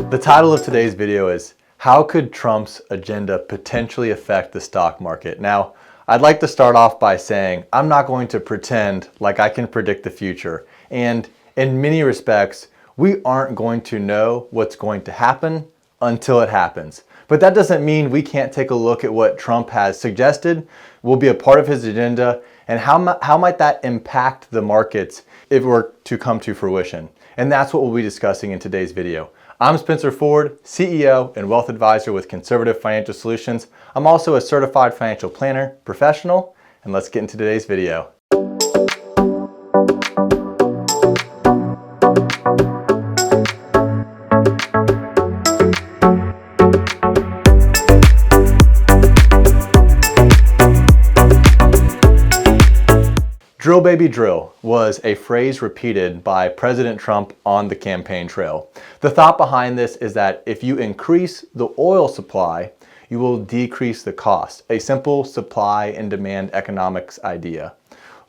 The title of today's video is, how could Trump's agenda potentially affect the stock market? Now, I'd like to start off by saying I'm not going to pretend like I can predict the future. And in many respects, we aren't going to know what's going to happen until it happens. But that doesn't mean we can't take a look at what Trump has suggested, will be a part of his agenda, and how might that impact the markets if it were to come to fruition. And that's what we'll be discussing in today's video. I'm Spencer Ford, CEO and Wealth Advisor with Conservative Financial Solutions. I'm also a certified financial planner, professional, and let's get into today's video. Drill baby drill was a phrase repeated by President Trump on the campaign trail. The thought behind this is that if you increase the oil supply, you will decrease the cost. A simple supply and demand economics idea.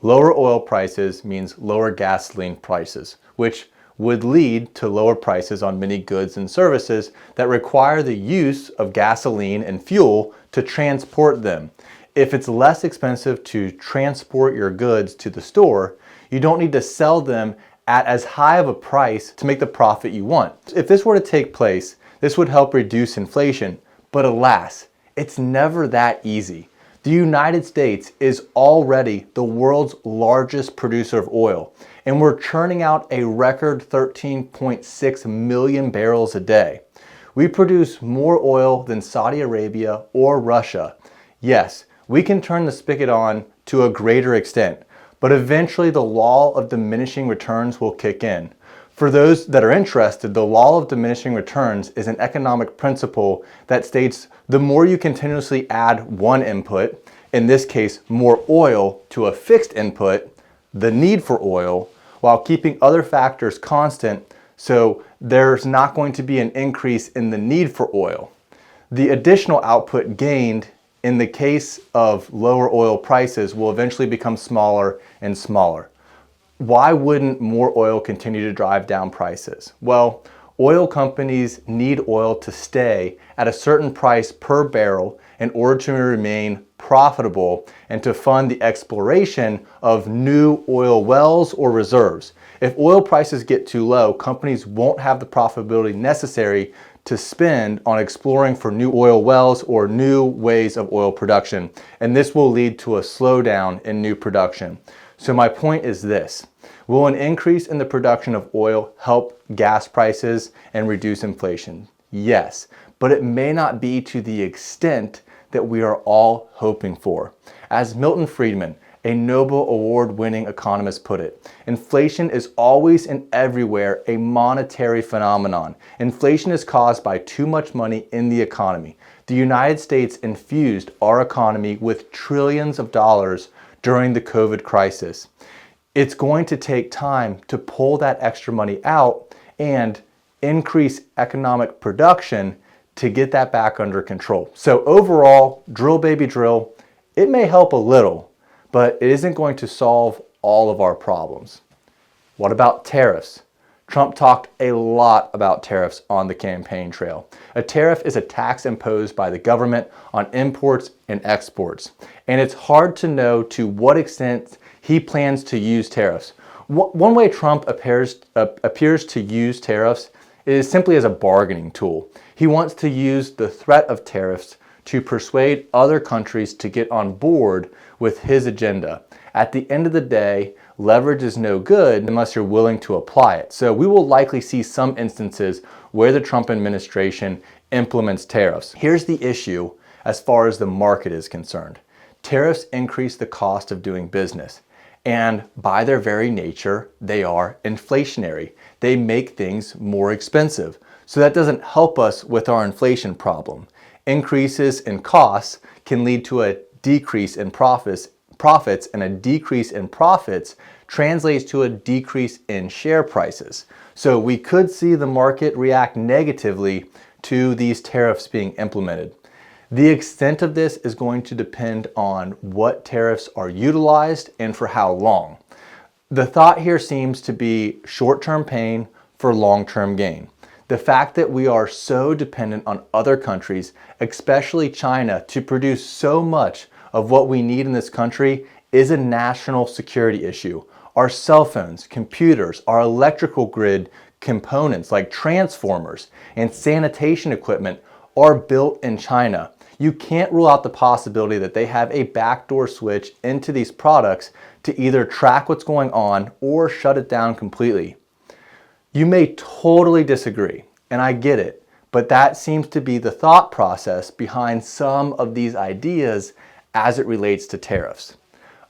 Lower oil prices means lower gasoline prices, which would lead to lower prices on many goods and services that require the use of gasoline and fuel to transport them. If it's less expensive to transport your goods to the store, you don't need to sell them at as high of a price to make the profit you want. If this were to take place, this would help reduce inflation, but alas, it's never that easy. The United States is already the world's largest producer of oil, and we're churning out a record 13.6 million barrels a day. We produce more oil than Saudi Arabia or Russia. Yes, we can turn the spigot on to a greater extent, but eventually the law of diminishing returns will kick in. For those that are interested, the law of diminishing returns is an economic principle that states the more you continuously add one input, in this case more oil, to a fixed input, the need for oil, while keeping other factors constant, so there's not going to be an increase in the need for oil. The additional output gained in the case of lower oil prices will eventually become smaller and smaller. Why wouldn't more oil continue to drive down prices? Well, oil companies need oil to stay at a certain price per barrel in order to remain profitable and to fund the exploration of new oil wells or reserves. If oil prices get too low, companies won't have the profitability necessary to spend on exploring for new oil wells or new ways of oil production. And this will lead to a slowdown in new production. So my point is this: will an increase in the production of oil help gas prices and reduce inflation? Yes, but it may not be to the extent that we are all hoping for. As Milton Friedman, a Nobel Award-winning economist, put it, inflation is always and everywhere a monetary phenomenon. Inflation is caused by too much money in the economy. The United States infused our economy with trillions of dollars during the COVID crisis. It's going to take time to pull that extra money out and increase economic production to get that back under control. So overall, drill baby drill, it may help a little, but it isn't going to solve all of our problems. What about tariffs? Trump talked a lot about tariffs on the campaign trail. A tariff is a tax imposed by the government on imports and exports. And it's hard to know to what extent he plans to use tariffs. One way Trump appears to use tariffs is simply as a bargaining tool. He wants to use the threat of tariffs to persuade other countries to get on board with his agenda. At the end of the day, leverage is no good unless you're willing to apply it. So we will likely see some instances where the Trump administration implements tariffs. Here's the issue as far as the market is concerned. Tariffs increase the cost of doing business. And by their very nature, they are inflationary. They make things more expensive. So that doesn't help us with our inflation problem. Increases in costs can lead to a decrease in profits, and a decrease in profits translates to a decrease in share prices. So we could see the market react negatively to these tariffs being implemented. The extent of this is going to depend on what tariffs are utilized and for how long. The thought here seems to be short-term pain for long-term gain. The fact that we are so dependent on other countries, especially China, to produce so much of what we need in this country is a national security issue. Our cell phones, computers, our electrical grid components like transformers and sanitation equipment are built in China. You can't rule out the possibility that they have a backdoor switch into these products to either track what's going on or shut it down completely. You may totally disagree, and I get it, but that seems to be the thought process behind some of these ideas as it relates to tariffs.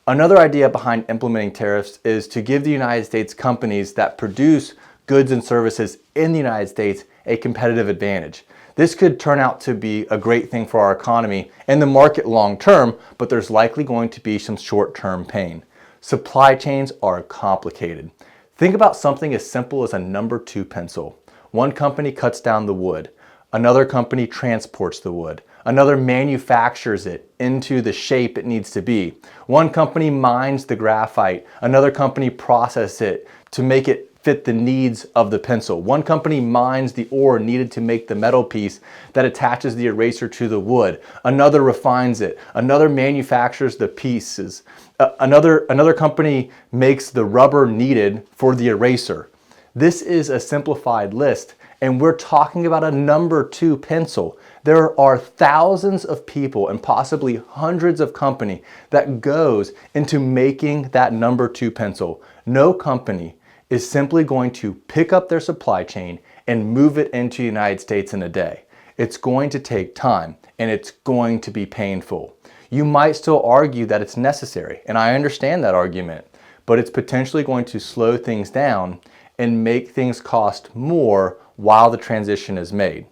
Another idea behind implementing tariffs is to give the United States companies that produce goods and services in the United States a competitive advantage. This could turn out to be a great thing for our economy and the market long term, but there's likely going to be some short-term pain. Supply chains are complicated. Think about something as simple as a number 2 pencil. One company cuts down the wood, another company transports the wood, another manufactures it into the shape it needs to be. One company mines the graphite, another company processes it to make it fit the needs of the pencil. One company mines the ore needed to make the metal piece that attaches the eraser to the wood. Another refines it. Another manufactures the pieces. Another company makes the rubber needed for the eraser. This is a simplified list, and we're talking about a number 2 pencil. There are thousands of people and possibly hundreds of companies that goes into making that number 2 pencil. No company is simply going to pick up their supply chain and move it into the United States in a day. It's going to take time and it's going to be painful. You might still argue that it's necessary, and I understand that argument, but it's potentially going to slow things down and make things cost more while the transition is made.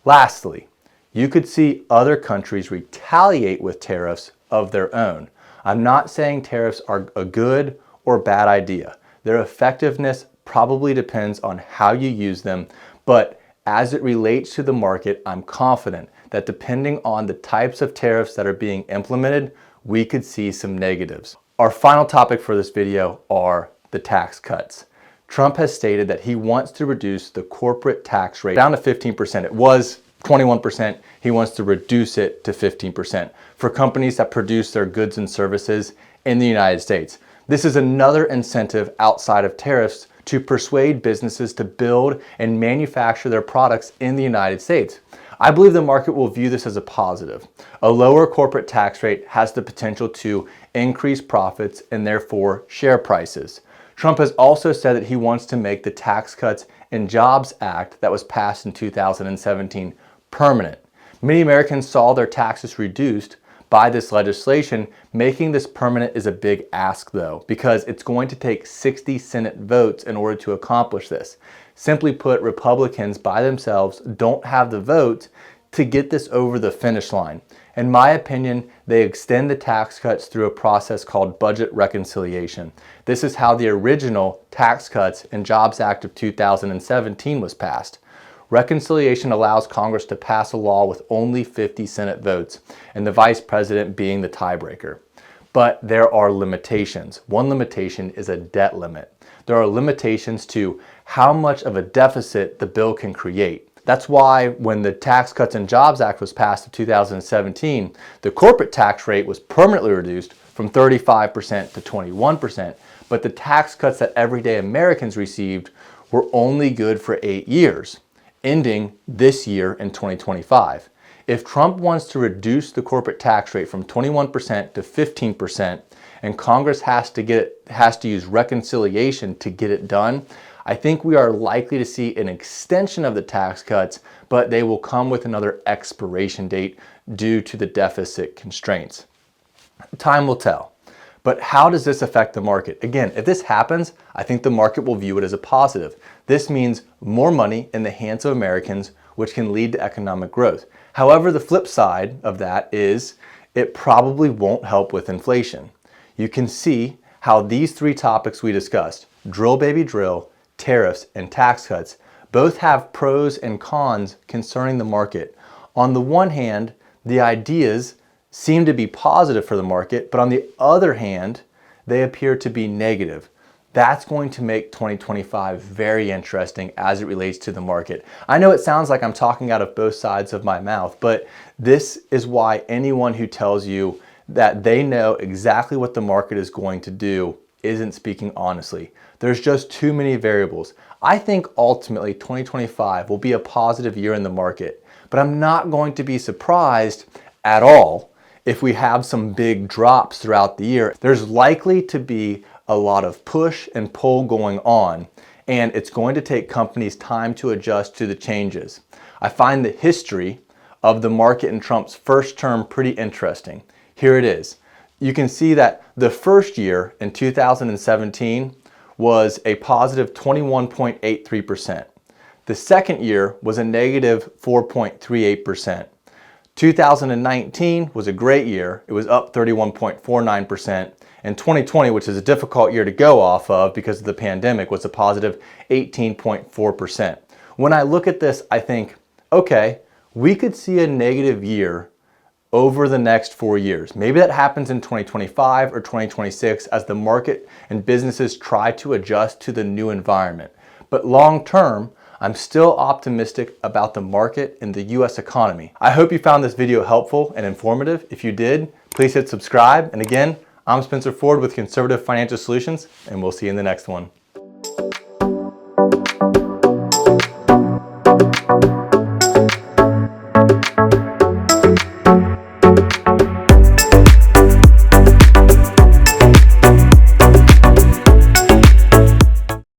Lastly, you could see other countries retaliate with tariffs of their own. I'm not saying tariffs are a good or bad idea. Their effectiveness probably depends on how you use them, but as it relates to the market, I'm confident that depending on the types of tariffs that are being implemented, we could see some negatives. Our final topic for this video are the tax cuts. Trump has stated that he wants to reduce the corporate tax rate down to 15%. It was 21%. He wants to reduce it to 15% for companies that produce their goods and services in the United States. This is another incentive outside of tariffs to persuade businesses to build and manufacture their products in the United States. I believe the market will view this as a positive. A lower corporate tax rate has the potential to increase profits and therefore share prices. Trump has also said that he wants to make the Tax Cuts and Jobs Act that was passed in 2017 permanent. Many Americans saw their taxes reduced by this legislation. Making this permanent is a big ask though, because it's going to take 60 Senate votes in order to accomplish this. Simply put, Republicans by themselves don't have the votes to get this over the finish line. In my opinion, they extend the tax cuts through a process called budget reconciliation. This is how the original Tax Cuts and Jobs Act of 2017 was passed. Reconciliation allows Congress to pass a law with only 50 Senate votes, and the vice president being the tiebreaker. But there are limitations. One limitation is a debt limit. There are limitations to how much of a deficit the bill can create. That's why when the Tax Cuts and Jobs Act was passed in 2017, the corporate tax rate was permanently reduced from 35% to 21%, but the tax cuts that everyday Americans received were only good for 8 years, ending this year in 2025. If Trump wants to reduce the corporate tax rate from 21% to 15%, and Congress has to use reconciliation to get it done, I think we are likely to see an extension of the tax cuts, but they will come with another expiration date due to the deficit constraints. Time will tell. But how does this affect the market? Again, if this happens, I think the market will view it as a positive. This means more money in the hands of Americans, which can lead to economic growth. However, the flip side of that is it probably won't help with inflation. You can see how these 3 topics we discussed, drill baby drill, tariffs, and tax cuts, both have pros and cons concerning the market. On the one hand, the ideas seem to be positive for the market, but on the other hand, they appear to be negative. That's going to make 2025 very interesting as it relates to the market. I know it sounds like I'm talking out of both sides of my mouth, but this is why anyone who tells you that they know exactly what the market is going to do isn't speaking honestly. There's just too many variables. I think ultimately 2025 will be a positive year in the market, but I'm not going to be surprised at all if we have some big drops throughout the year. There's likely to be a lot of push and pull going on, and it's going to take companies time to adjust to the changes. I find the history of the market in Trump's first term pretty interesting. Here it is. You can see that the first year in 2017 was a positive 21.83%. The second year was a negative 4.38%. 2019 was a great year. It was up 31.49%. And 2020, which is a difficult year to go off of because of the pandemic, was a positive 18.4%. When I look at this, I think, okay, we could see a negative year over the next 4 years. Maybe that happens in 2025 or 2026 as the market and businesses try to adjust to the new environment. But long term, I'm still optimistic about the market and the US economy. I hope you found this video helpful and informative. If you did, please hit subscribe. And again, I'm Spencer Ford with Conservative Financial Solutions, and we'll see you in the next one.